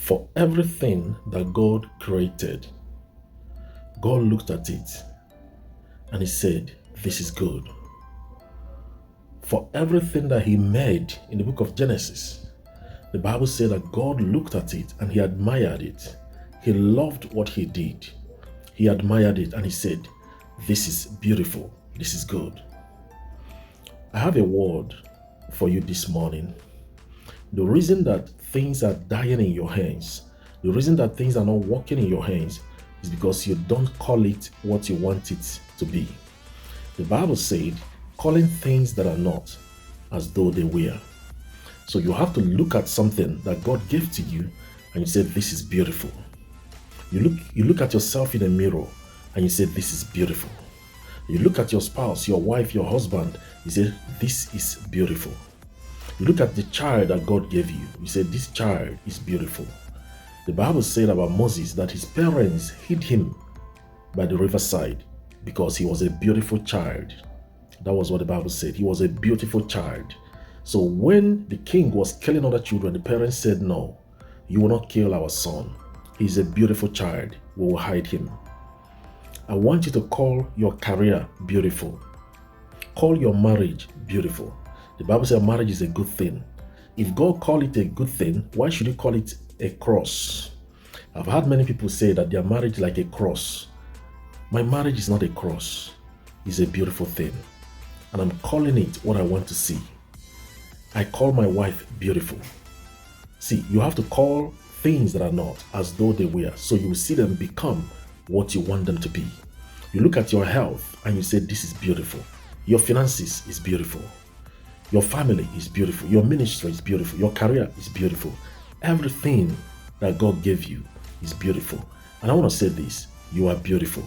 For everything that God created, God looked at it and he said, this is good. For everything that he made in the book of Genesis, the Bible said that God looked at it and he admired it. He loved what he did. He admired it and he said, this is beautiful. This is good. I have a word for you this morning. The reason that things are dying in your hands, the reason that things are not working in your hands is because you don't call it what you want it to be. The Bible said, calling things that are not as though they were. So you have to look at something that God gave to you and you say, this is beautiful. You look at yourself in a mirror and you say, this is beautiful. You look at your spouse, your wife, your husband, you say, this is beautiful. You look at the child that God gave you, you say, this child is beautiful. The Bible said about Moses that his parents hid him by the riverside because he was a beautiful child. That was what the Bible said. He was a beautiful child. So when the king was killing other children, the parents said, no, you will not kill our son. He's a beautiful child. We will hide him. I want you to call your career beautiful. Call your marriage beautiful. The Bible says marriage is a good thing. If God called it a good thing, why should he call it a cross? I've had many people say that their marriage is like a cross. My marriage is not a cross. It's a beautiful thing. And I'm calling it what I want to see. I call my wife beautiful. See, you have to call things that are not as though they were, so you will see them become what you want them to be. You look at your health and you say, this is beautiful. Your finances is beautiful. Your family is beautiful. Your ministry is beautiful. Your career is beautiful. Everything that God gave you is beautiful. And I want to say this, you are beautiful.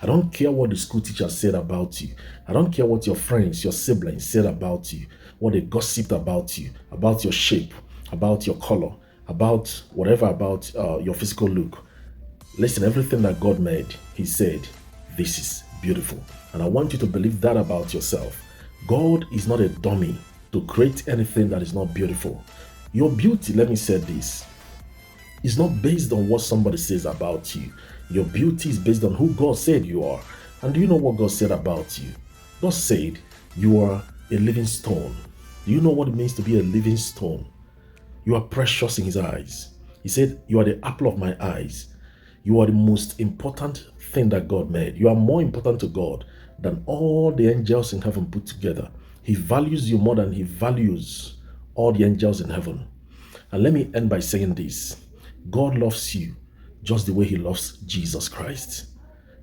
I don't care what the school teacher said about you. I don't care what your friends, your siblings said about you, what they gossiped about you, about your shape, about your color, about whatever about your physical look. Listen, everything that God made, he said, this is beautiful. And I want you to believe that about yourself. God is not a dummy to create anything that is not beautiful. Your beauty, let me say this, is not based on what somebody says about you. Your beauty is based on who God said you are. And do you know what God said about you? God said you are a living stone. Do you know what it means to be a living stone? You are precious in his eyes. He said you are the apple of my eyes. You are the most important thing that God made. You are more important to God than all the angels in heaven put together. He values you more than he values all the angels in heaven. And let me end by saying this. God loves you just the way he loves Jesus Christ.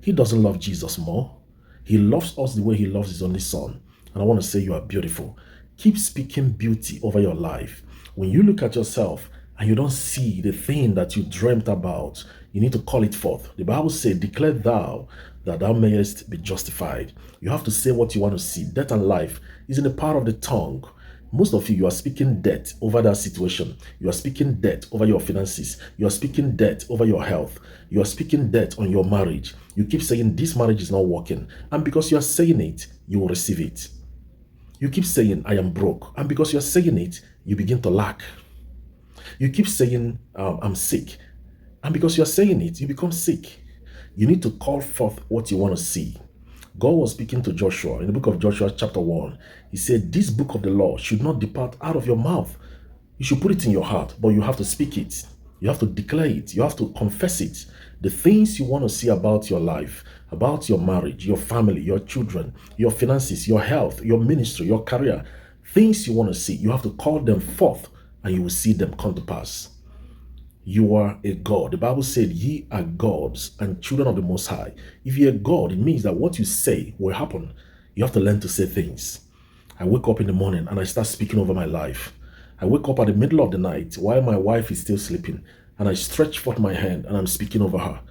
He doesn't love Jesus more. He loves us the way he loves his only son. And I want to say you are beautiful. Keep speaking beauty over your life. When you look at yourself and you don't see the thing that you dreamt about, you need to call it forth. The Bible says, declare thou that thou mayest be justified. You have to say what you want to see. Death and life is in the power of the tongue. Most of you are speaking death over that situation. You are speaking death over your finances. You are speaking death over your health. You are speaking death on your marriage. You keep saying this marriage is not working. And because you are saying it, you will receive it. You keep saying, I am broke. And because you are saying it, you begin to lack. You keep saying, I'm sick. And because you are saying it, you become sick. You need to call forth what you want to see. God was speaking to Joshua in the book of Joshua chapter 1. He said, this book of the law should not depart out of your mouth. You should put it in your heart, but you have to speak it. You have to declare it. You have to confess it. The things you want to see about your life, about your marriage, your family, your children, your finances, your health, your ministry, your career, things you want to see, you have to call them forth and you will see them come to pass. You are a God. The Bible said, ye are gods and children of the Most High. If you're a God, it means that what you say will happen. You have to learn to say things. I wake up in the morning and I start speaking over my life. I wake up at the middle of the night while my wife is still sleeping and I stretch forth my hand and I'm speaking over her.